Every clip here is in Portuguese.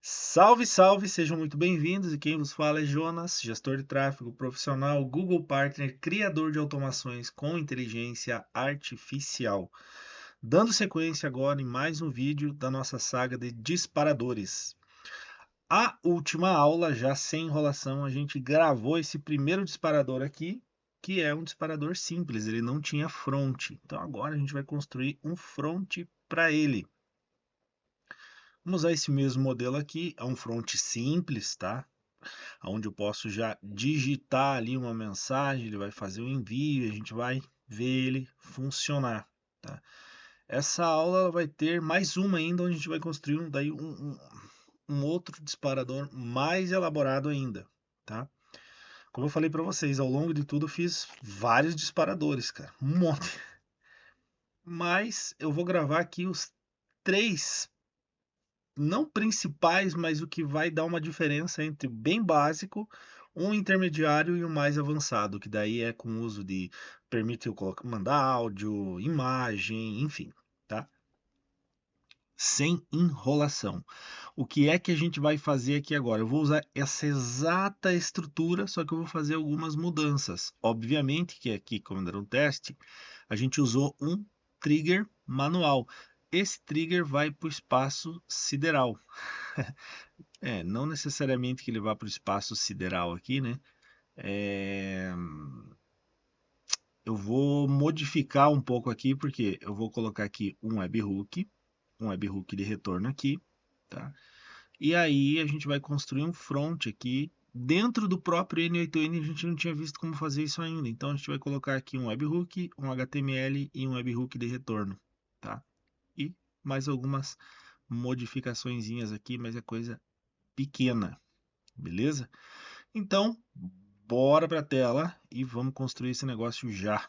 Salve, salve, sejam muito bem-vindos. E quem vos fala é Jonas, gestor de tráfego profissional, Google Partner, criador de automações com inteligência artificial. Dando sequência agora em mais um vídeo da nossa saga de disparadores. A última aula, já sem enrolação, a gente gravou esse primeiro disparador aqui, que é um disparador simples, ele não tinha fronte. Então agora a gente vai construir um fronte para ele. Vamos usar esse mesmo modelo aqui, é um front simples, tá? Onde eu posso já digitar ali uma mensagem, ele vai fazer o envio e a gente vai ver ele funcionar, tá? Essa aula vai ter mais uma ainda, onde a gente vai construir um outro disparador mais elaborado ainda, tá? Como eu falei para vocês, ao longo de tudo eu fiz vários disparadores, cara, um monte. Mas eu vou gravar aqui os três, não principais, mas o que vai dar uma diferença entre o bem básico, um intermediário e o mais avançado, que daí é com o uso de permite eu mandar áudio, imagem, enfim, tá? Sem enrolação. O que é que a gente vai fazer aqui agora? Eu vou usar essa exata estrutura, só que eu vou fazer algumas mudanças. Obviamente que aqui, quando era um teste, a gente usou um trigger manual. Esse trigger vai para o espaço sideral. Não necessariamente que ele vá para o espaço sideral aqui, né? É, eu vou modificar um pouco aqui, porque eu vou colocar aqui um webhook de retorno aqui, tá? E aí a gente vai construir um front aqui dentro do próprio N8N. A gente não tinha visto como fazer isso ainda, então a gente vai colocar aqui um webhook, um HTML e um webhook de retorno, tá? E mais algumas modificaçõezinhas aqui, mas é coisa pequena, beleza? Então, bora para a tela e vamos construir esse negócio já.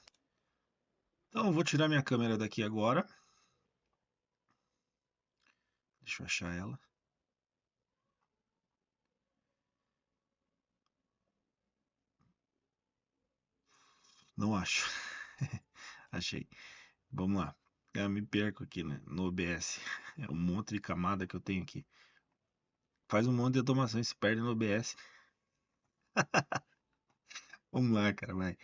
Então, eu vou tirar minha câmera daqui agora. Deixa eu achar ela. Não acho. Achei. Vamos lá. Eu me perco aqui, né, no OBS. É um monte de camada que eu tenho aqui. Faz um monte de automação e se perde no OBS. Vamos lá, cara, vai.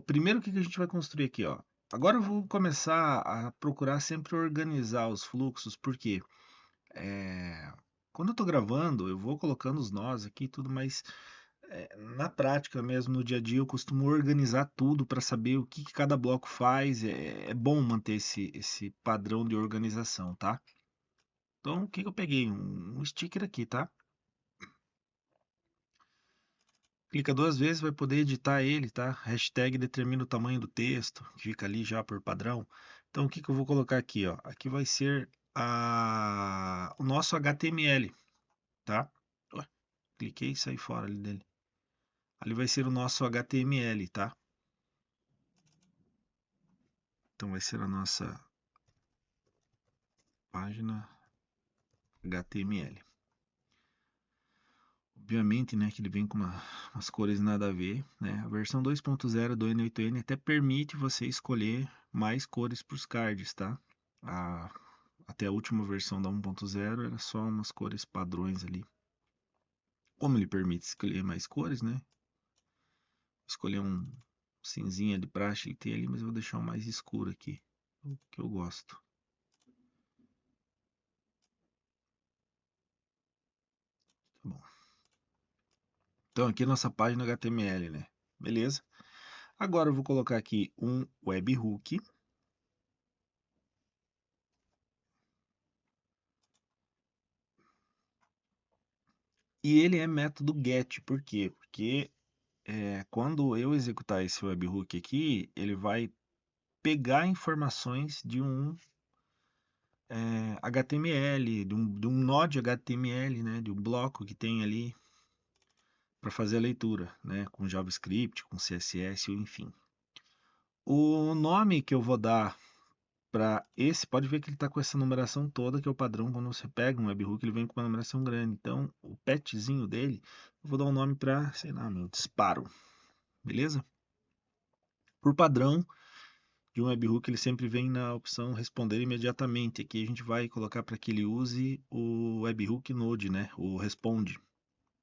Primeiro, o que que a gente vai construir aqui, ó? Agora eu vou começar a procurar sempre organizar os fluxos, porque é, quando eu tô gravando, eu vou colocando os nós aqui e tudo, mas na prática mesmo, no dia a dia, eu costumo organizar tudo para saber o que cada bloco faz. É bom manter esse padrão de organização, tá? Então, o que que eu peguei? Um sticker aqui, tá? Clica duas vezes, vai poder editar ele, tá? Hashtag determina o tamanho do texto, que fica ali já por padrão. Então, o que que eu vou colocar aqui, ó? Aqui vai ser o nosso HTML, tá? Ué, cliquei e saí fora ali dele. Ali vai ser o nosso HTML, tá? Então, vai ser a nossa página HTML. Obviamente, né, que ele vem com umas cores nada a ver, né? A versão 2.0 do N8N até permite você escolher mais cores para os cards, tá? A, Até a última versão da 1.0 era só umas cores padrões ali. Como ele permite escolher mais cores, né? Vou escolher um cinzinha de praxe que tem ali, mas eu vou deixar um mais escuro aqui, o que eu gosto. Tá bom. Então aqui é nossa página HTML, né? Beleza. Agora eu vou colocar aqui um webhook. E ele é método GET, por quê? Porque quando eu executar esse webhook aqui, ele vai pegar informações de um HTML, de um node HTML, né, de um bloco que tem ali para fazer a leitura, né, com JavaScript, com CSS, enfim. O nome que eu vou dar para esse, pode ver que ele está com essa numeração toda, que é o padrão quando você pega um webhook, ele vem com uma numeração grande. Então, o petzinho dele, eu vou dar um nome para, sei lá, meu disparo, beleza? Por padrão, de um webhook, ele sempre vem na opção responder imediatamente. Aqui a gente vai colocar para que ele use o webhook Node, né? O responde,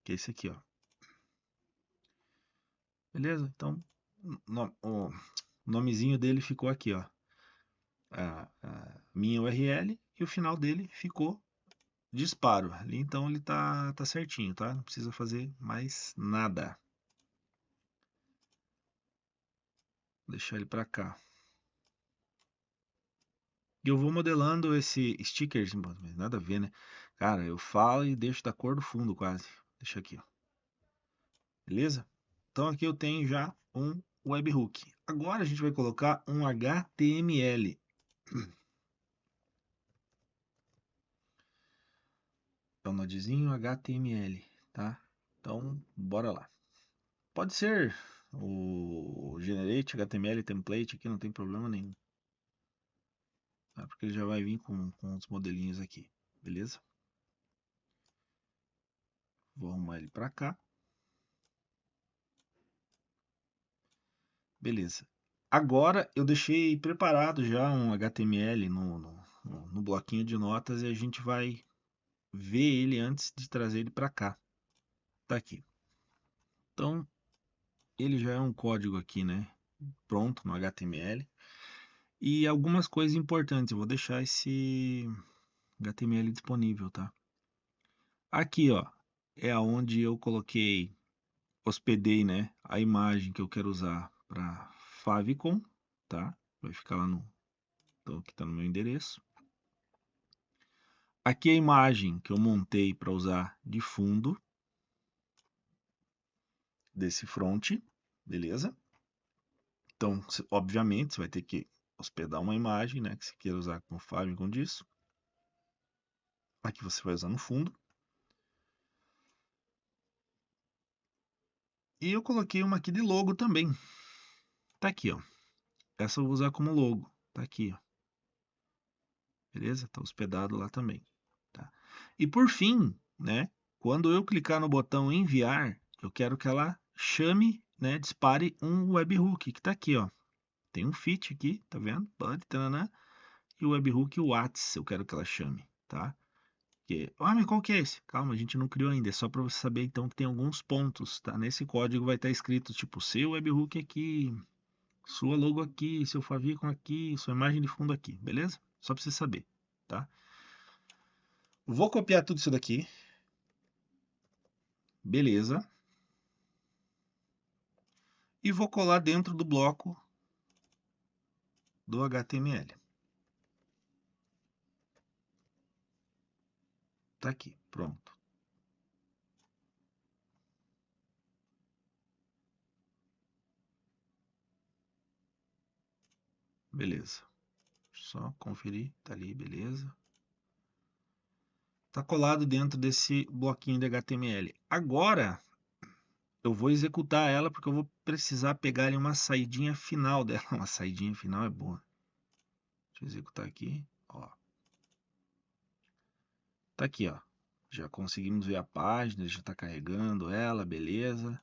que é esse aqui, ó. Beleza? Então, o nomezinho dele ficou aqui, ó. A minha URL e o final dele ficou disparo. Ali então ele tá certinho, tá? Não precisa fazer mais nada. Vou deixar ele para cá. E eu vou modelando esse sticker, nada a ver, né? Cara, eu falo e deixo da cor do fundo quase. Deixa aqui, ó. Beleza? Então aqui eu tenho já um webhook. Agora a gente vai colocar um HTML. É um nodezinho HTML, tá? Então, bora lá. Pode ser o Generate HTML template aqui, não tem problema nenhum. Tá? Porque ele já vai vir com os modelinhos aqui, beleza? Vou arrumar ele para cá. Beleza. Agora eu deixei preparado já um HTML no bloquinho de notas e a gente vai ver ele antes de trazer ele para cá. Tá aqui. Então, ele já é um código aqui, né? Pronto no HTML. E algumas coisas importantes. Eu vou deixar esse HTML disponível, tá? Aqui, ó, é onde eu hospedei, né, a imagem que eu quero usar para favicon, tá? Vai ficar lá então aqui tá no meu endereço. Aqui é a imagem que eu montei para usar de fundo desse front, beleza? Então, obviamente, você vai ter que hospedar uma imagem, né, que você queira usar como favicon disso. Aqui você vai usar no fundo. E eu coloquei uma aqui de logo também. Tá aqui, ó. Essa eu vou usar como logo. Tá aqui, ó. Beleza? Tá hospedado lá também. Tá? E por fim, né? Quando eu clicar no botão enviar, eu quero que ela chame, né? Dispare um webhook que tá aqui, ó. Tem um fit aqui, tá vendo? Bud, tanana, e o webhook Whats eu quero que ela chame, tá? Mas qual que é esse? Calma, a gente não criou ainda. É só para você saber então que tem alguns pontos, tá? Nesse código vai estar escrito tipo seu webhook aqui, sua logo aqui, seu favicon aqui, sua imagem de fundo aqui, beleza? Só para você saber, tá? Vou copiar tudo isso daqui. Beleza. E vou colar dentro do bloco do HTML. Tá aqui, pronto. Beleza. Só conferir, tá ali, beleza. Tá colado dentro desse bloquinho de HTML. Agora eu vou executar ela porque eu vou precisar pegar ali uma saidinha final dela. Uma saidinha final é boa. Deixa eu executar aqui, ó. Tá aqui, ó. Já conseguimos ver a página, já está carregando ela, beleza.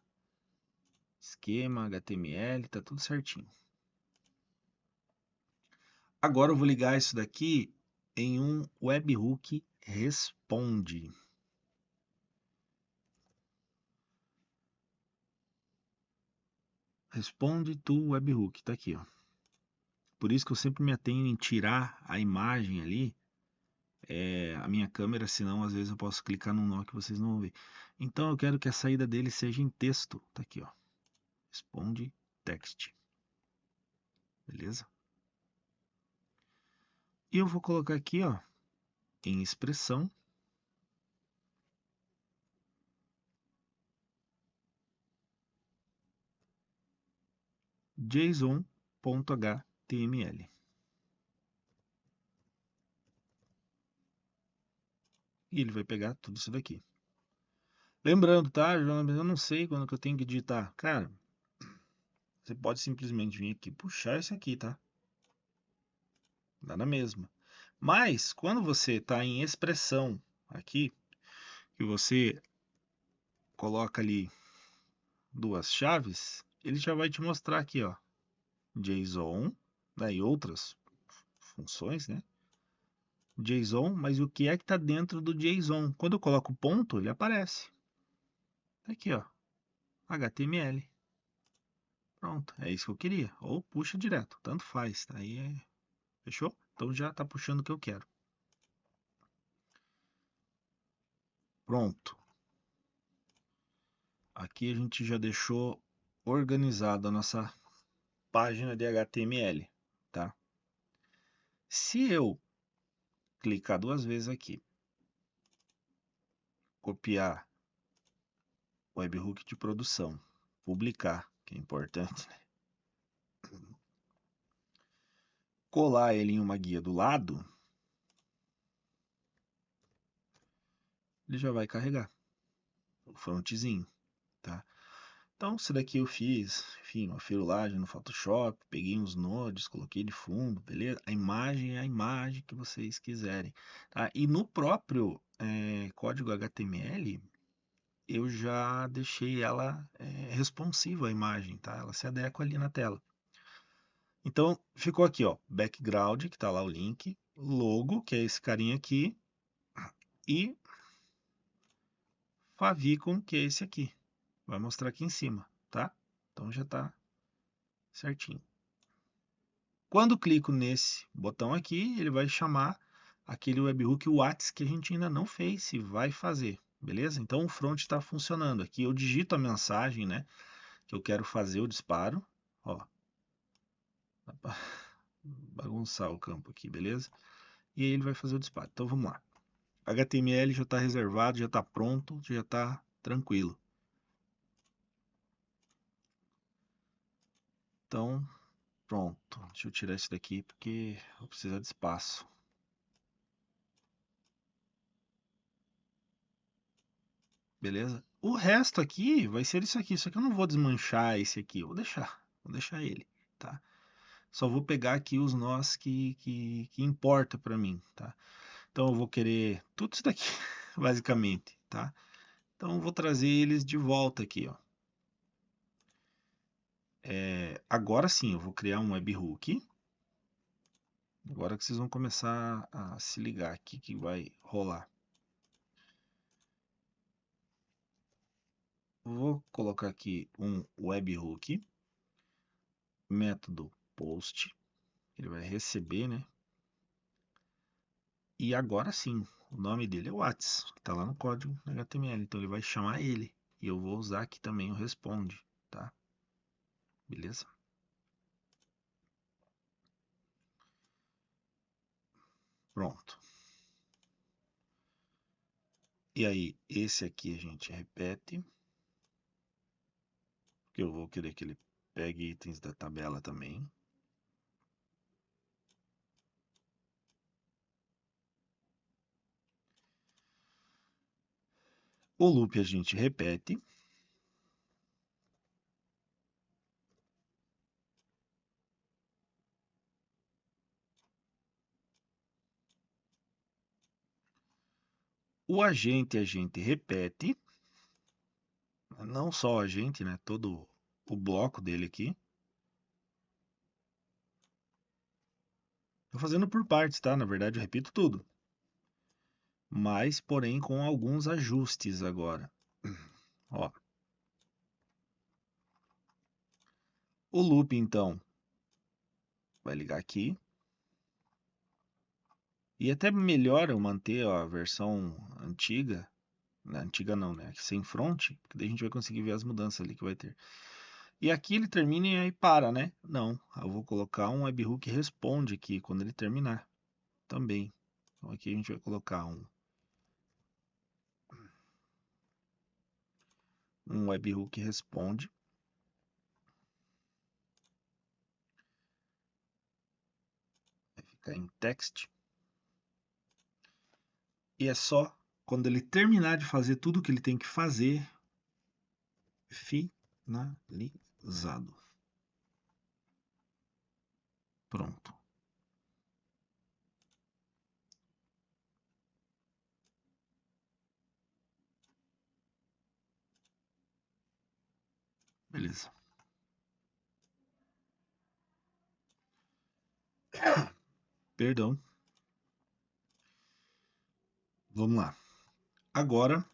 Esquema, HTML, tá tudo certinho. Agora eu vou ligar isso daqui em um webhook responde. Responde to webhook, tá aqui, ó. Por isso que eu sempre me atenho em tirar a imagem ali, a minha câmera, senão às vezes eu posso clicar num nó que vocês não vão ver. Então eu quero que a saída dele seja em texto, tá aqui, ó. Responde text. Beleza? E eu vou colocar aqui, ó, em expressão. JSON.html. E ele vai pegar tudo isso daqui. Lembrando, tá, Jonas, eu não sei quando que eu tenho que digitar. Cara, você pode simplesmente vir aqui puxar isso aqui, tá? Dá na mesma. Mas, quando você está em expressão aqui, que você coloca ali duas chaves, ele já vai te mostrar aqui, ó. JSON né, e outras funções, né? JSON, mas o que é que está dentro do JSON? Quando eu coloco ponto, ele aparece. Tá aqui, ó, HTML. Pronto, é isso que eu queria. Ou puxa direto, tanto faz. Aí fechou? Então já está puxando o que eu quero. Pronto. Aqui a gente já deixou organizada a nossa página de HTML, tá? Se eu clicar duas vezes aqui, copiar o webhook de produção, publicar, que é importante, né? Colar ele em uma guia do lado, ele já vai carregar o frontzinho, tá? Então, isso daqui eu fiz, enfim, uma firulagem no Photoshop, peguei uns nodes, coloquei de fundo, beleza? A imagem é a imagem que vocês quiserem, tá? E no próprio código HTML, eu já deixei ela responsiva à imagem, tá? Ela se adequa ali na tela. Então, ficou aqui, ó, background, que tá lá o link, logo, que é esse carinha aqui, e favicon, que é esse aqui. Vai mostrar aqui em cima, tá? Então já tá certinho. Quando clico nesse botão aqui, ele vai chamar aquele webhook Whats que a gente ainda não fez e vai fazer, beleza? Então o front está funcionando. Aqui eu digito a mensagem, né, que eu quero fazer o disparo. Ó, dá pra bagunçar o campo aqui, beleza? E aí ele vai fazer o disparo. Então vamos lá. HTML já está reservado, já está pronto, já está tranquilo. Então, pronto. Deixa eu tirar isso daqui porque eu preciso de espaço. Beleza? O resto aqui vai ser isso aqui. Só que eu não vou desmanchar esse aqui. Eu vou deixar ele, tá? Só vou pegar aqui os nós que importa para mim, tá? Então eu vou querer tudo isso daqui, basicamente, tá? Então eu vou trazer eles de volta aqui, ó. Agora sim, eu vou criar um webhook. Agora que vocês vão começar a se ligar aqui que vai rolar. Vou colocar aqui um webhook, método post, ele vai receber, né? E agora sim, o nome dele é Whats, que está lá no código HTML, então ele vai chamar ele. E eu vou usar aqui também o responde, tá? Beleza? Pronto. E aí, esse aqui a gente repete, porque eu vou querer que ele pegue itens da tabela também. O loop a gente repete. O agente a gente repete. Não só o agente, né? Todo o bloco dele aqui. Tô fazendo por partes, tá? Na verdade, eu repito tudo. Mas, porém, com alguns ajustes agora. Ó. O loop, então, vai ligar aqui. E até melhor eu manter a versão antiga. Antiga não, né? Sem front, porque daí a gente vai conseguir ver as mudanças ali que vai ter. E aqui ele termina e aí para, né? Não, eu vou colocar um webhook responde aqui quando ele terminar também. Então aqui a gente vai colocar um webhook responde. Vai ficar em text. E é só quando ele terminar de fazer tudo o que ele tem que fazer, finalizado. Pronto. Beleza. Perdão. Vamos lá. Agora,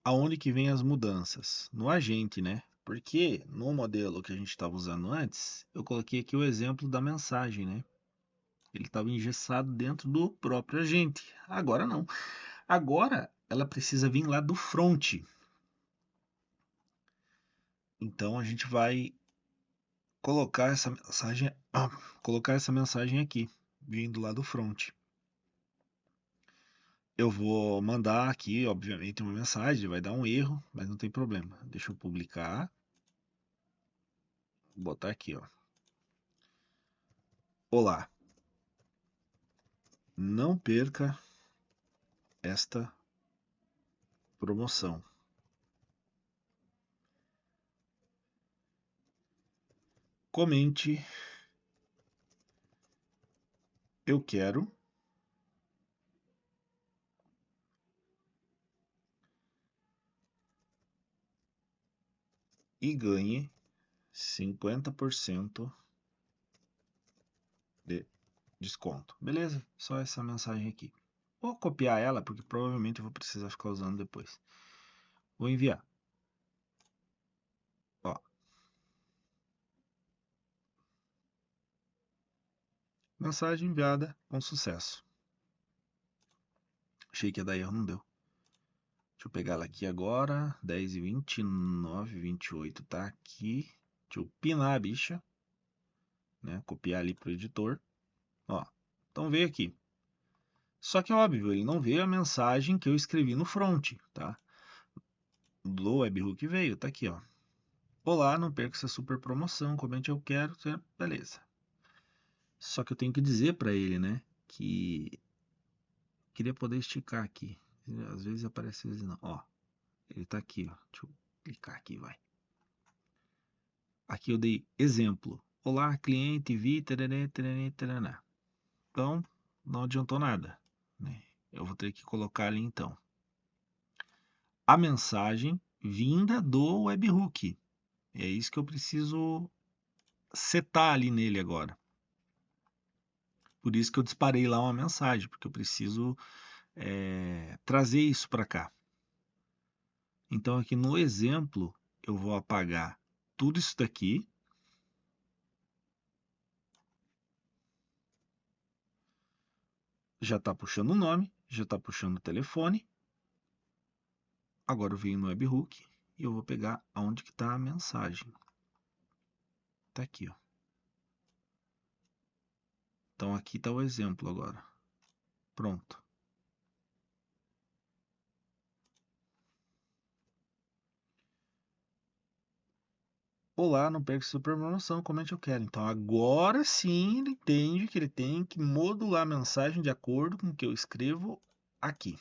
aonde que vem as mudanças? No agente, né? Porque no modelo que a gente estava usando antes, eu coloquei aqui o exemplo da mensagem, né? Ele estava engessado dentro do próprio agente. Agora não. Agora ela precisa vir lá do front. Então a gente vai colocar essa mensagem aqui, vindo lá do front. Eu vou mandar aqui, obviamente, uma mensagem, vai dar um erro, mas não tem problema. Deixa eu publicar. Vou botar aqui, ó. Olá, não perca esta promoção. Comente, eu quero. E ganhe 50% de desconto. Beleza? Só essa mensagem aqui. Vou copiar ela, porque provavelmente eu vou precisar ficar usando depois. Vou enviar. Ó. Mensagem enviada com sucesso. Achei que ia dar erro, não deu. Deixa eu pegar ela aqui agora. 10h29, 28 tá aqui. Deixa eu pinar a bicha. Né? Copiar ali pro editor. Ó. Então veio aqui. Só que óbvio, ele não veio a mensagem que eu escrevi no front, tá? Do webhook veio, tá aqui, ó. Olá, não perca essa super promoção, comente eu quero, beleza. Só que eu tenho que dizer para ele, né, que queria poder esticar aqui. Às vezes aparece, às vezes não. Ó, ele tá aqui, ó. Deixa eu clicar aqui, vai. Aqui eu dei exemplo. Olá, cliente, vi, tererê, tererê, tererê. Então, não adiantou nada, né? Eu vou ter que colocar ali então a mensagem vinda do webhook. É isso que eu preciso setar ali nele agora. Por isso que eu disparei lá uma mensagem, porque eu preciso trazer isso para cá. Então aqui no exemplo eu vou apagar tudo isso daqui. Já está puxando o nome, já está puxando o telefone. Agora eu venho no webhook e eu vou pegar aonde que está a mensagem. Está aqui, ó. Então aqui está o exemplo agora. Pronto. Olá, não perca sua promoção, comente eu quero. Então agora sim ele entende que ele tem que modular a mensagem de acordo com o que eu escrevo aqui,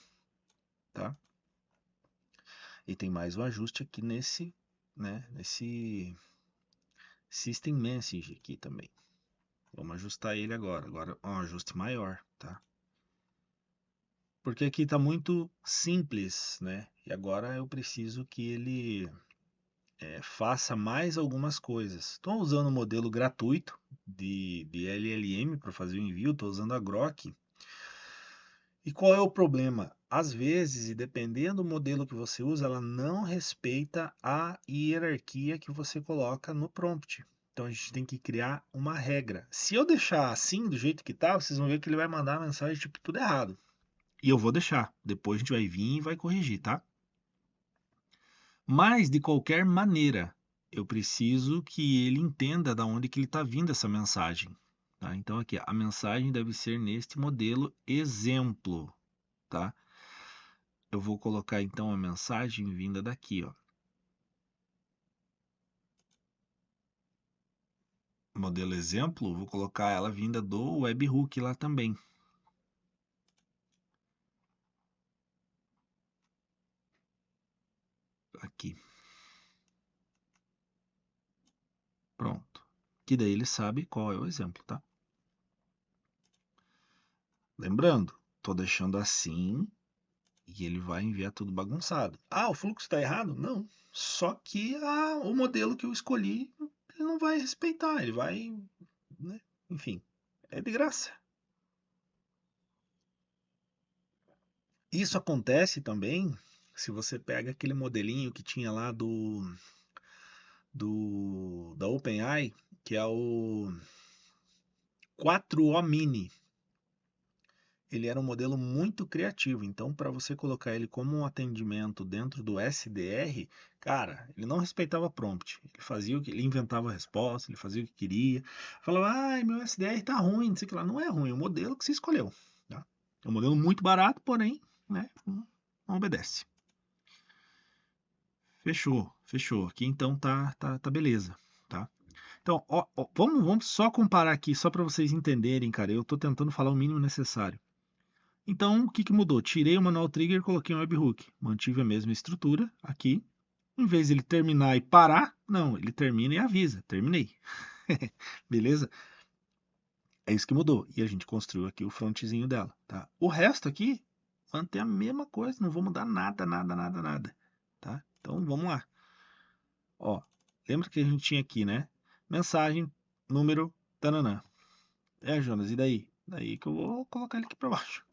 tá? E tem mais um ajuste aqui nesse, né, nesse System Message aqui também. Vamos ajustar ele agora. Agora é um ajuste maior, tá? Porque aqui está muito simples, né? E agora eu preciso que ele faça mais algumas coisas. Estou usando o modelo gratuito de LLM para fazer o envio, estou usando a Grok. E qual é o problema? Às vezes, e dependendo do modelo que você usa, ela não respeita a hierarquia que você coloca no prompt. Então a gente tem que criar uma regra. Se eu deixar assim, do jeito que tá, vocês vão ver que ele vai mandar a mensagem tipo tudo errado. E eu vou deixar. Depois a gente vai vir e vai corrigir, tá? Mas de qualquer maneira, eu preciso que ele entenda da onde que ele está vindo essa mensagem. Tá? Então aqui, a mensagem deve ser neste modelo exemplo, tá? Eu vou colocar então a mensagem vinda daqui, ó. Modelo exemplo, vou colocar ela vinda do webhook lá também. Aqui. Pronto. Que daí ele sabe qual é o exemplo, tá? Lembrando, tô deixando assim e ele vai enviar tudo bagunçado. Ah, o fluxo está errado? Não. Só que o modelo que eu escolhi, ele não vai respeitar, ele vai, né? Enfim, é de graça. Isso acontece também se você pega aquele modelinho que tinha lá da OpenAI, que é o 4O Mini. Ele era um modelo muito criativo, então para você colocar ele como um atendimento dentro do SDR, cara, ele não respeitava prompt. Ele fazia o que ele inventava a resposta, ele fazia o que queria. Falava: "Ai, meu SDR tá ruim", não sei o que lá. Não é ruim, é o modelo que você escolheu, tá? É um modelo muito barato, porém, né, não obedece. Fechou, fechou. Aqui então tá beleza, tá? Então, ó, vamos só comparar aqui, só para vocês entenderem, cara. Eu tô tentando falar o mínimo necessário. Então, o que que mudou? Tirei o manual trigger e coloquei um webhook. Mantive a mesma estrutura aqui. Em vez de ele terminar e parar, não, ele termina e avisa. Terminei. Beleza? É isso que mudou. E a gente construiu aqui o frontzinho dela, tá? O resto aqui mantém a mesma coisa. Não vou mudar nada, nada, nada, nada. Tá? Então, vamos lá. Ó, lembra que a gente tinha aqui, né? Mensagem, número, tananã. É, Jonas, e daí? Daí que eu vou colocar ele aqui para baixo.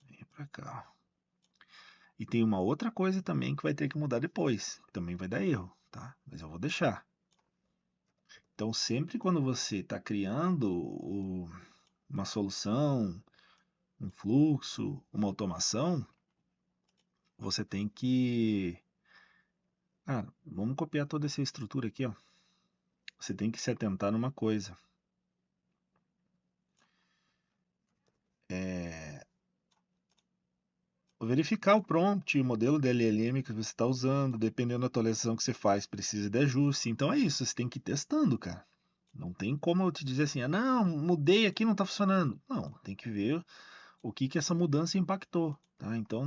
Vem para cá, ó. E tem uma outra coisa também que vai ter que mudar depois, que também vai dar erro, tá? Mas eu vou deixar. Então, sempre quando você está criando uma solução, um fluxo, uma automação, você tem que. Ah, vamos copiar toda essa estrutura aqui, ó. Você tem que se atentar numa coisa. É, verificar o prompt, o modelo de LLM que você está usando, dependendo da atualização que você faz, precisa de ajuste. Então é isso, você tem que ir testando, cara. Não tem como eu te dizer assim, ah, não, mudei aqui, não está funcionando. Não, tem que ver o que que essa mudança impactou, tá? Então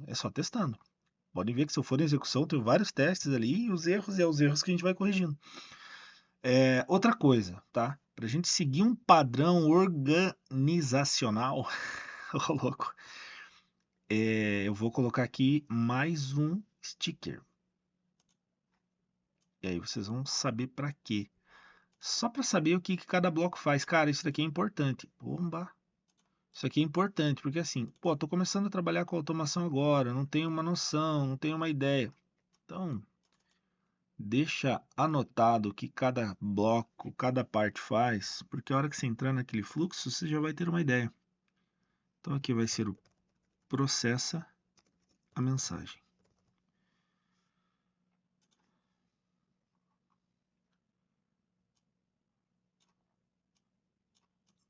é só testando. Podem ver que se eu for em execução, tem vários testes ali e os erros é os erros que a gente vai corrigindo. Outra coisa, tá? Para a gente seguir um padrão organizacional, ô louco, eu vou colocar aqui mais um sticker. E aí vocês vão saber para quê. Só para saber o que, que cada bloco faz. Cara, isso daqui é importante. Bomba. Isso aqui é importante, porque assim, pô, tô começando a trabalhar com automação agora, não tenho uma noção, não tenho uma ideia. Então, deixa anotado o que cada bloco, cada parte faz, porque a hora que você entrar naquele fluxo, você já vai ter uma ideia. Então aqui vai ser o processa a mensagem.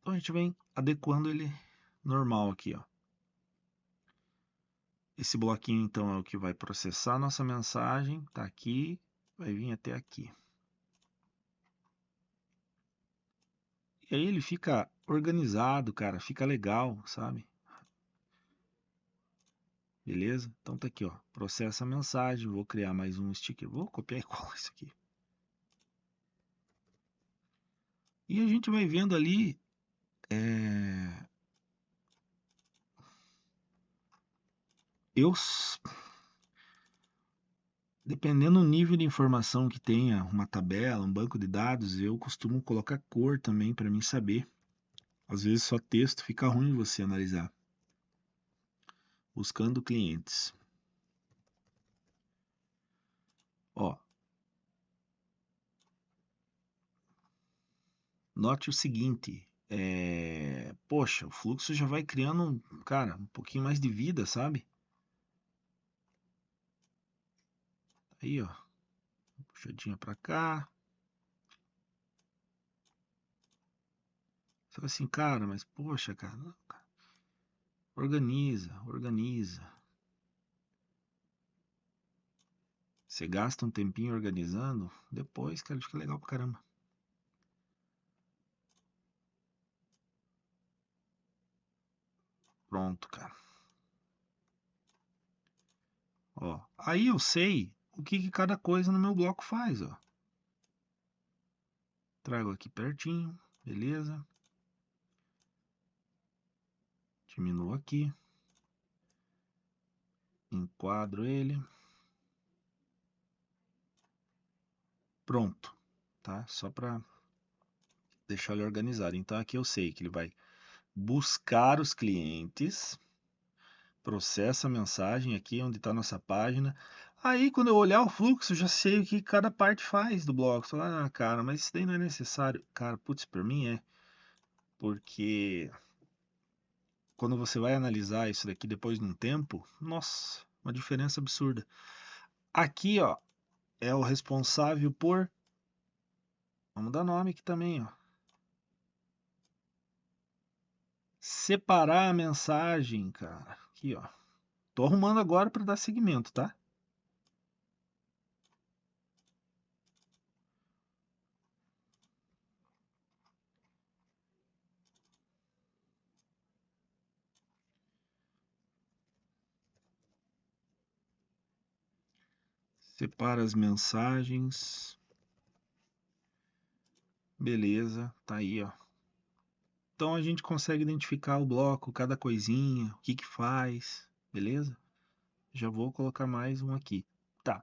Então a gente vem adequando ele normal aqui, ó. Esse bloquinho então é o que vai processar a nossa mensagem, tá aqui, vai vir até aqui. E aí ele fica organizado, cara, fica legal, sabe? Beleza? Então tá aqui, ó. Processa a mensagem, vou criar mais um sticker. Vou copiar e colar isso aqui. E a gente vai vendo ali. Eu, dependendo do nível de informação que tenha, uma tabela, um banco de dados, eu costumo colocar cor também para mim saber. Às vezes só texto fica ruim você analisar. Buscando clientes. Ó, note o seguinte, poxa, o fluxo já vai criando, cara, um pouquinho mais de vida, sabe? Aí, ó, puxadinha pra cá. Você fala assim, cara, mas poxa, cara, não, cara, organiza, organiza. Você gasta um tempinho organizando, depois, cara, fica legal pra caramba. Pronto, cara. Ó, aí eu sei o que, que cada coisa no meu bloco faz, ó. Trago aqui pertinho, beleza? Diminuo aqui. Enquadro ele. Pronto. tá? Só para deixar ele organizado. Então aqui eu sei que ele vai buscar os clientes, processa a mensagem aqui onde está a nossa página. Aí quando eu olhar o fluxo, eu já sei o que cada parte faz do bloco. Você fala, ah, cara, mas isso daí não é necessário. Cara, putz, para mim é. Porque quando você vai analisar isso daqui depois de um tempo, nossa, uma diferença absurda. Aqui, ó, é o responsável por. Vamos dar nome aqui também, ó. Separar a mensagem, cara. Aqui, ó. Tô arrumando agora para dar seguimento, tá? Separa as mensagens. Beleza, tá aí, ó. Então a gente consegue identificar o bloco, cada coisinha, o que que faz, beleza? Já vou colocar mais um aqui. Tá.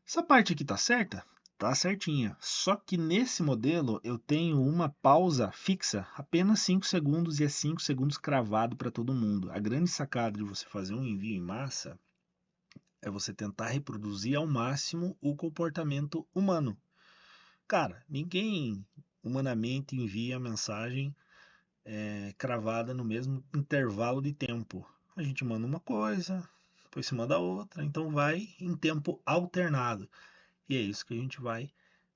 Essa parte aqui tá certa? Tá certinha. Só que nesse modelo eu tenho uma pausa fixa, apenas 5 segundos e é 5 segundos cravado para todo mundo. A grande sacada de você fazer um envio em massa é você tentar reproduzir ao máximo o comportamento humano. Cara, ninguém humanamente envia mensagem cravada no mesmo intervalo de tempo. A gente manda uma coisa, depois se manda outra, então vai em tempo alternado. E é isso que a gente vai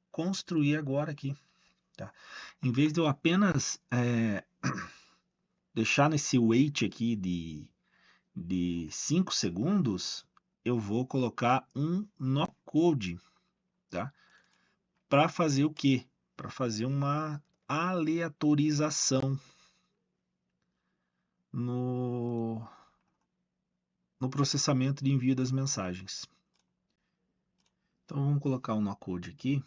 construir agora aqui. Tá? Em vez de eu apenas deixar nesse wait aqui de 5 segundos, eu vou colocar um no code, tá? Para fazer o quê? Para fazer uma aleatorização no, no processamento de envio das mensagens. Então vamos colocar um no code aqui.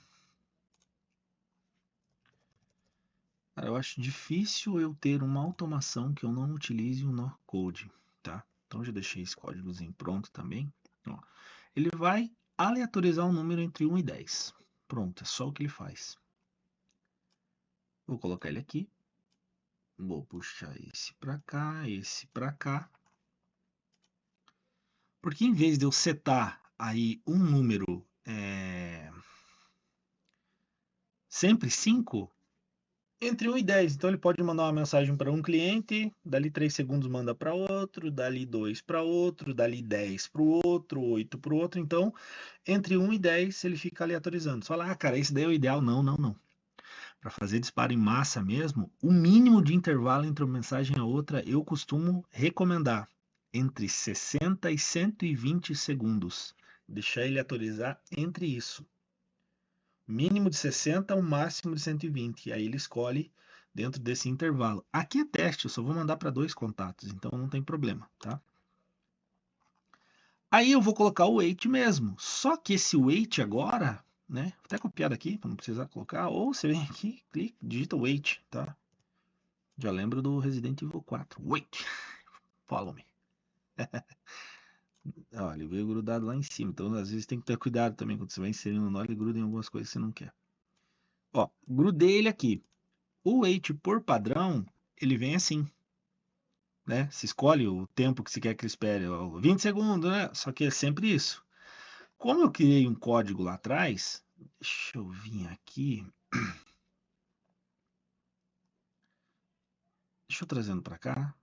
Cara, eu acho difícil eu ter uma automação que eu não utilize o no code, tá? Então já deixei esse códigozinho pronto também. Ó, ele vai aleatorizar um número entre 1 e 10. Pronto, é só o que ele faz. Vou colocar ele aqui. Vou puxar esse para cá, esse para cá. Porque em vez de eu setar aí um número sempre 5, entre 1 e 10. Então ele pode mandar uma mensagem para um cliente, dali 3 segundos manda para outro, dali 2 para outro, dali 10 para o outro, 8 para o outro. Então, entre 1 e 10 ele fica aleatorizando. Você fala, ah, cara, esse daí é o ideal. Não, não, não. Para fazer disparo em massa mesmo, o mínimo de intervalo entre uma mensagem e a outra eu costumo recomendar entre 60 e 120 segundos. Deixar ele atualizar entre isso. Mínimo de 60, o máximo de 120. E aí ele escolhe dentro desse intervalo. Aqui é teste, eu só vou mandar para 2 contatos, então não tem problema, tá? Aí eu vou colocar o wait mesmo. Só que esse wait agora, né? Vou até copiar aqui para não precisar colocar. Ou você vem aqui, clica, digita wait, tá? Já lembro do Resident Evil 4. Wait, follow me. Olha, ele veio grudado lá em cima. Então às vezes tem que ter cuidado também quando você vai inserindo o nó, ele gruda em algumas coisas que você não quer. Ó, grudei ele aqui. O wait por padrão, ele vem assim, né? Se escolhe o tempo que você quer que ele espere, 20 segundos, né? Só que é sempre isso. Como eu criei um código lá atrás, deixa eu vir aqui. Deixa eu trazendo para cá.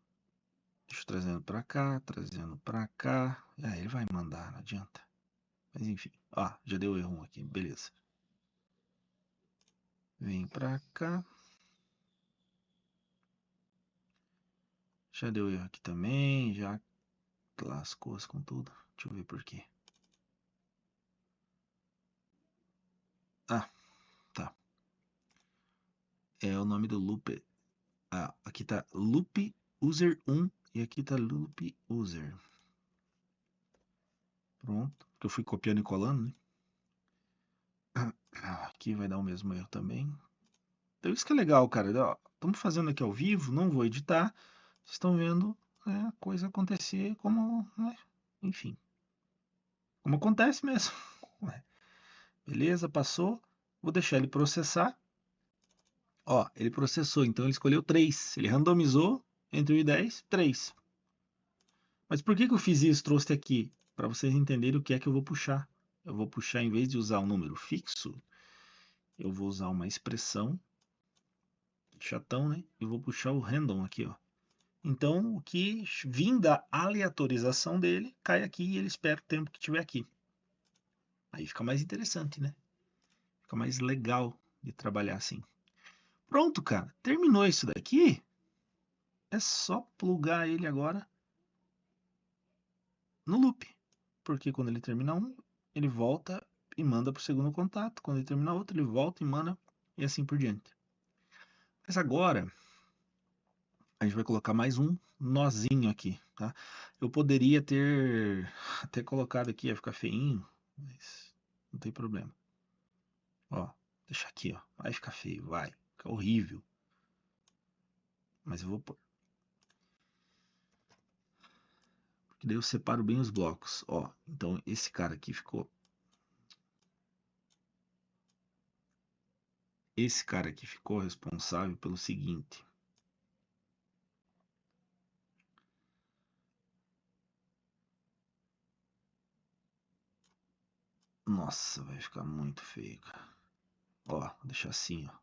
Deixa eu trazendo para cá, trazendo para cá. Ah, ele vai mandar, não adianta. Mas enfim, já deu erro aqui, beleza. Vem para cá. Já deu erro aqui também, já lascou com tudo. Deixa eu ver por quê. Ah, tá. É o nome do loop. Aqui tá loop user 1 e aqui tá loop user. Pronto, que eu fui copiando e colando, né? Aqui vai dar o mesmo erro também. Então isso que é legal, cara. Estamos fazendo aqui ao vivo, não vou editar. Vocês estão vendo a coisa acontecer como, né? Enfim, como acontece mesmo. Beleza, passou. Vou deixar ele processar. Ó, ele processou, então ele escolheu 3. Ele randomizou entre 1 e 10, 3. Mas por que eu fiz isso, trouxe aqui? Para vocês entenderem o que é que eu vou puxar. Eu vou puxar, em vez de usar um número fixo, eu vou usar uma expressão, chatão, né? Eu vou puxar o random aqui, ó. Então, o que vir da aleatorização dele, cai aqui e ele espera o tempo que tiver aqui. Aí fica mais interessante, né? Fica mais legal de trabalhar assim. Pronto, cara. Terminou isso daqui. É só plugar ele agora no loop. Porque quando ele termina um, ele volta e manda para o segundo contato. Quando ele termina outro, ele volta e manda e assim por diante. Mas agora a gente vai colocar mais um nozinho aqui, tá? Eu poderia ter até colocado aqui, ia ficar feinho, mas não tem problema. Ó, deixa aqui, ó. Vai ficar feio, vai. Fica horrível. Mas eu vou pôr. Porque daí eu separo bem os blocos. Ó, então esse cara aqui ficou. Esse cara aqui ficou responsável pelo seguinte. Nossa, vai ficar muito feio, cara. Ó, vou deixar assim, ó.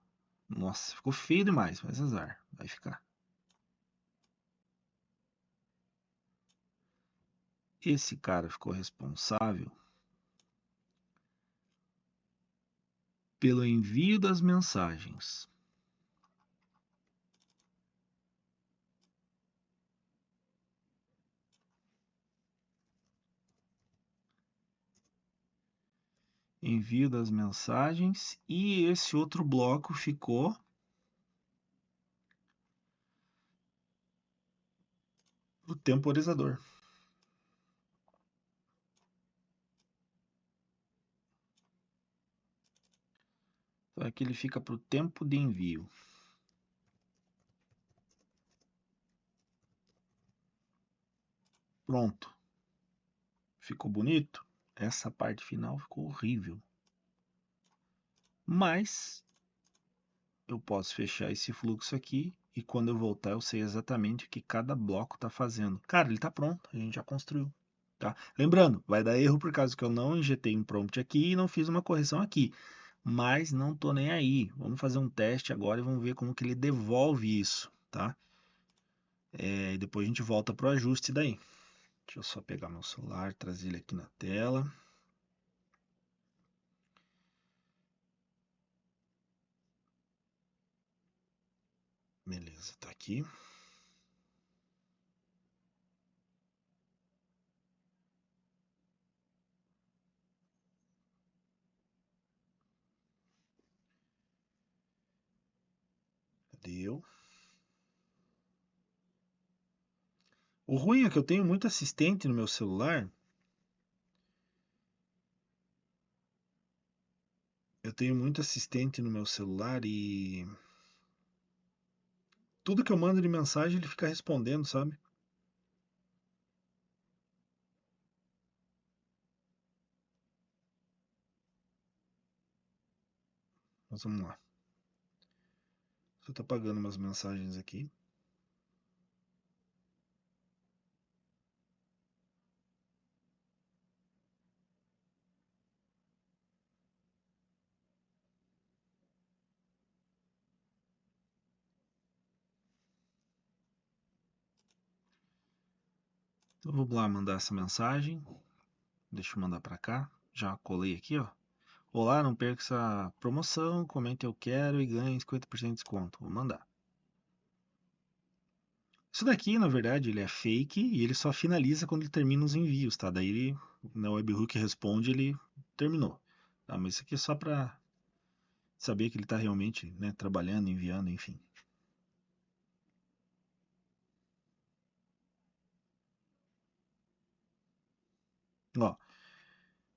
Nossa, ficou feio demais, mas azar. Vai ficar. Esse cara ficou responsável pelo envio das mensagens. Envio das mensagens. E esse outro bloco ficou o temporizador. Então aqui ele fica para o tempo de envio. Pronto. Ficou bonito? Essa parte final ficou horrível. Mas eu posso fechar esse fluxo aqui e quando eu voltar eu sei exatamente o que cada bloco está fazendo. Cara, ele está pronto, a gente já construiu. Tá? Lembrando, vai dar erro por causa que eu não injetei um prompt aqui e não fiz uma correção aqui. Mas não tô nem aí. Vamos fazer um teste agora e vamos ver como que ele devolve isso, tá? E depois a gente volta pro ajuste daí. Deixa eu só pegar meu celular, trazer ele aqui na tela. Beleza, tá aqui. Deu. O ruim é que eu tenho muito assistente no meu celular. Eu tenho muito assistente no meu celular e tudo que eu mando de mensagem ele fica respondendo, sabe? Mas vamos lá. Só tá apagando umas mensagens aqui. Então vou lá mandar essa mensagem. Deixa eu mandar para cá. Já colei aqui, ó. Olá, não perca essa promoção. Comente eu quero e ganhe 50% de desconto. Vou mandar. Isso daqui, na verdade, ele é fake e ele só finaliza quando ele termina os envios, tá? Daí ele, na webhook responde, ele terminou. Tá? Mas isso aqui é só para saber que ele está realmente, né, trabalhando, enviando, enfim. Ó,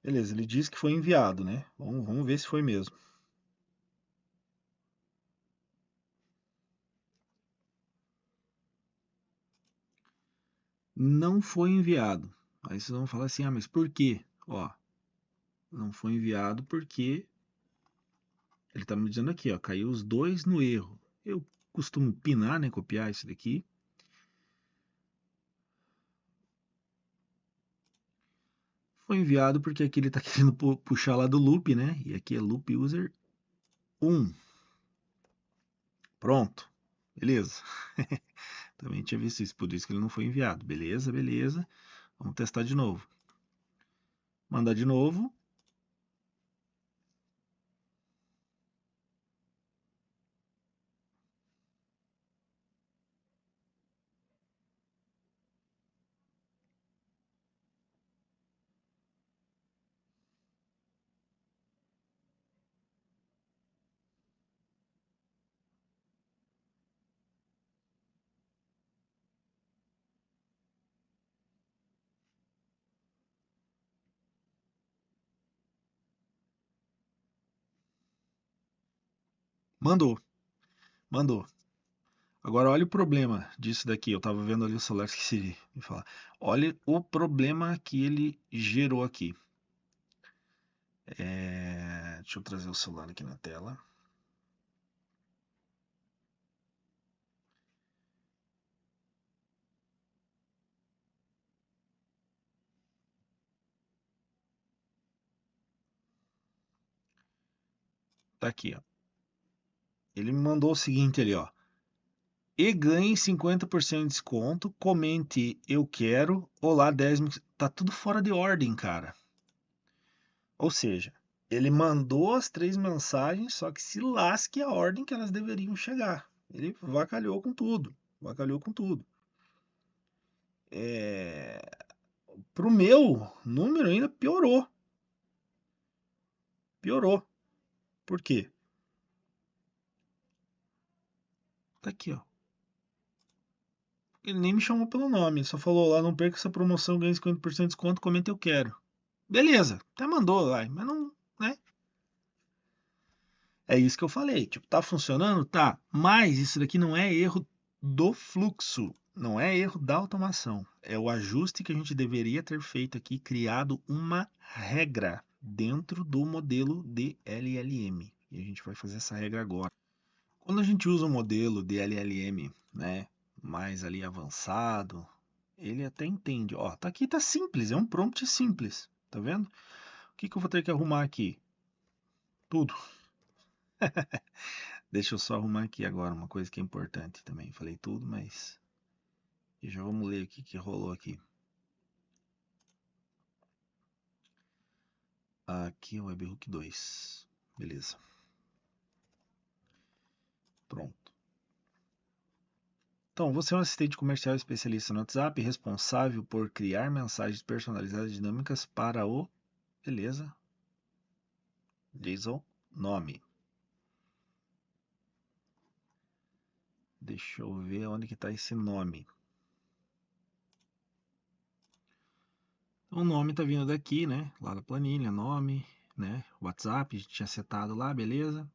beleza, ele diz que foi enviado, né? Vamos ver se foi mesmo. Não foi enviado. Aí vocês vão falar assim, ah, mas por quê? Ó, não foi enviado porque Ele está me dizendo aqui, ó, caiu os dois no erro. Eu costumo pinar, né, copiar isso daqui. Foi enviado porque aqui ele está querendo puxar lá do loop, né? E aqui é loop user 1. Pronto. Beleza. Também tinha visto isso, por isso que ele não foi enviado. Beleza, beleza. Vamos testar de novo. Mandar de novo. Mandou, mandou. Agora olha o problema disso daqui. Eu estava vendo ali o celular, esqueci de falar. Olha o problema que ele gerou aqui. Deixa eu trazer o celular aqui na tela. Tá aqui, ó. Ele me mandou o seguinte ali, ó. E ganhe 50% de desconto. Comente eu quero. Olá, 10 mil. Tá tudo fora de ordem, cara. Ou seja, ele mandou as 3 mensagens, só que se lasque a ordem que elas deveriam chegar. Ele vacalhou com tudo. Vacalhou com tudo. Pro meu número ainda piorou. Piorou. Por quê? Tá aqui, ó. Ele nem me chamou pelo nome, só falou lá, não perca essa promoção, ganhe 50% de desconto, comenta eu quero. Beleza, até mandou lá, mas não, né? É isso que eu falei, tipo, tá funcionando? Tá, mas isso daqui não é erro do fluxo, não é erro da automação. É o ajuste que a gente deveria ter feito aqui, criado uma regra dentro do modelo de LLM. E a gente vai fazer essa regra agora. Quando a gente usa um modelo de LLM, né, mais ali avançado, ele até entende. Ó, tá aqui, tá simples, é um prompt simples, tá vendo? O que que eu vou ter que arrumar aqui? Tudo. Deixa eu só arrumar aqui agora uma coisa que é importante também. Falei tudo, mas e já vamos ler aqui o que rolou aqui. Aqui é o Webhook 2. Beleza. Pronto. Então, você é um assistente comercial especialista no WhatsApp, responsável por criar mensagens personalizadas e dinâmicas para o... Beleza. Diz o nome. Deixa eu ver onde que está esse nome. O nome está vindo daqui, né? Lá da planilha, nome, né? WhatsApp, a gente tinha setado lá, beleza.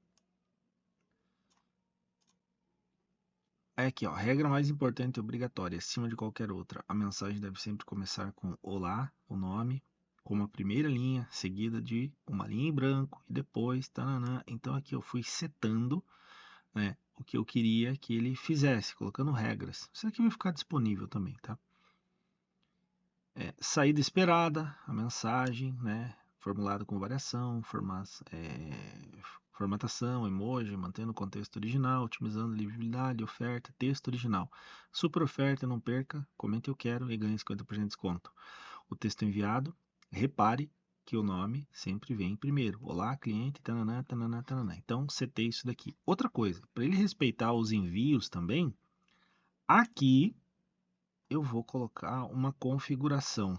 Aí aqui, ó, regra mais importante e obrigatória, acima de qualquer outra. A mensagem deve sempre começar com olá, o nome, como a primeira linha, seguida de uma linha em branco e depois tananã. Então aqui eu fui setando, né, o que eu queria que ele fizesse, colocando regras. Isso aqui vai ficar disponível também, tá? Saída esperada, a mensagem, né? Formulado com variação, formatação, emoji, mantendo o contexto original, otimizando livabilidade, oferta, texto original. Super oferta, não perca, comente eu quero e ganhe 50% de desconto. O texto enviado, repare que o nome sempre vem primeiro. Olá, cliente, tananã, tananã, tananã. Então, setei isso daqui. Outra coisa, para ele respeitar os envios também, aqui eu vou colocar uma configuração.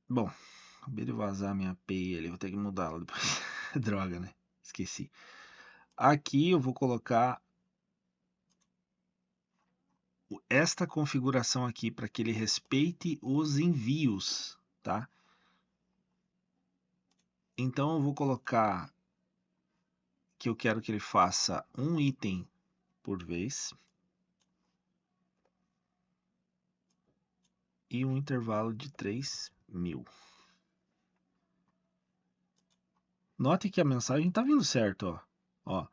Bom, acabei de vazar minha API ali, vou ter que mudá-la depois. Droga, né? Esqueci. Aqui eu vou colocar esta configuração aqui para que ele respeite os envios, tá? Então eu vou colocar que eu quero que ele faça um item por vez. e um intervalo de 3.000. Note que a mensagem está vindo certo, ó. Ó.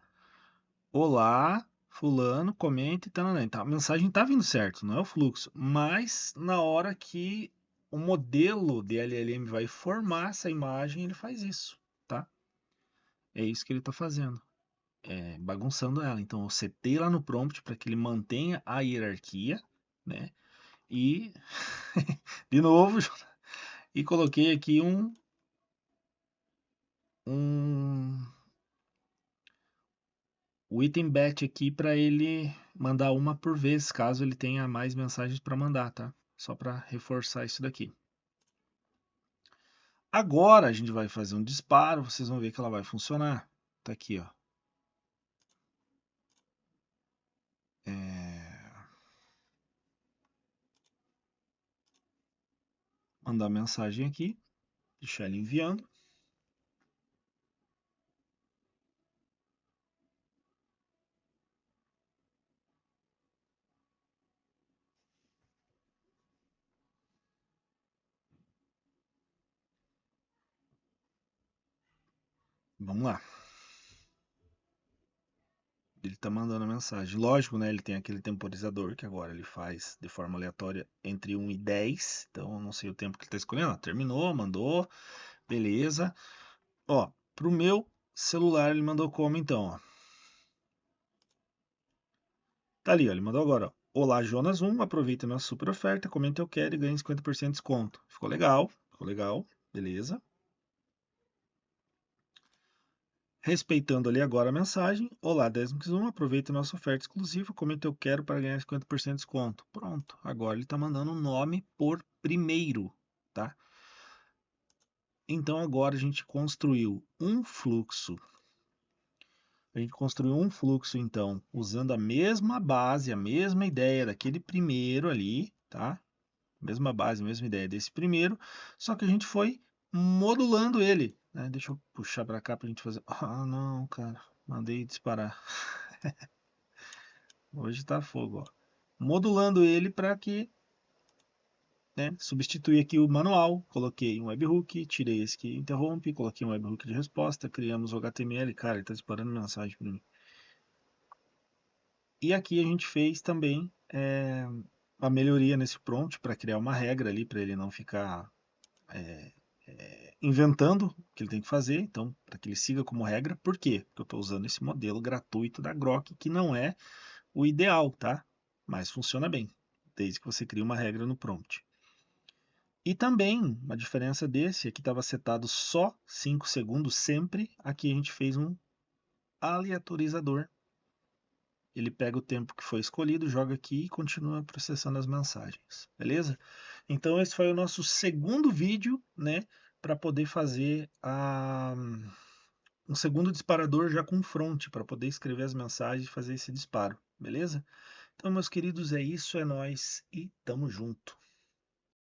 Olá, fulano, comente, tanana. Então, a mensagem está vindo certo, não é o fluxo. Mas na hora que o modelo de LLM vai formar essa imagem, ele faz isso, tá? É isso que ele está fazendo. Bagunçando ela. Então eu setei lá no prompt para que ele mantenha a hierarquia, né? E de novo, e coloquei aqui um o item batch aqui para ele mandar uma por vez, caso ele tenha mais mensagens para mandar, tá? Só para reforçar isso daqui. Agora a gente vai fazer um disparo, vocês vão ver que ela vai funcionar. Tá aqui, ó. Mandar mensagem aqui, deixar ele enviando. Vamos lá. Ele tá mandando a mensagem. Lógico, né? Ele tem aquele temporizador que agora ele faz de forma aleatória entre 1 e 10. Então eu não sei o tempo que ele tá escolhendo. Terminou, mandou. Beleza. Ó, pro meu celular ele mandou como então, ó. Tá ali, ó. Ele mandou agora, ó. Olá, Jonas 1, aproveita nossa super oferta, comente eu quero e ganhe 50% de desconto. Ficou legal, beleza. Respeitando ali agora a mensagem, olá, 10x1, aproveita nossa oferta exclusiva, comente eu quero para ganhar 50% de desconto. Pronto, agora ele está mandando um nome por primeiro, tá? Então agora a gente construiu um fluxo. A gente construiu um fluxo, então, usando a mesma base, a mesma ideia daquele primeiro ali, tá? Mesma base, mesma ideia desse primeiro, só que a gente foi modulando ele, né? Deixa eu puxar para cá para a gente fazer. Ah, não, cara, mandei disparar. Hoje tá fogo, ó. Modulando ele para que, né, substituir aqui o manual, coloquei um webhook, tirei esse que interrompe, coloquei um webhook de resposta, criamos o HTML, cara, ele tá disparando mensagem para mim. E aqui a gente fez também a melhoria nesse prompt para criar uma regra ali para ele não ficar inventando o que ele tem que fazer, então para que ele siga como regra. Por quê? Porque eu estou usando esse modelo gratuito da Grok, que não é o ideal, tá? Mas funciona bem, desde que você crie uma regra no prompt. E também, uma diferença desse, aqui estava setado só 5 segundos sempre, aqui a gente fez um aleatorizador. Ele pega o tempo que foi escolhido, joga aqui e continua processando as mensagens, beleza? Então esse foi o nosso segundo vídeo, né, para poder fazer um segundo disparador já com front, para poder escrever as mensagens e fazer esse disparo, beleza? Então, meus queridos, é isso, é nóis e tamo junto.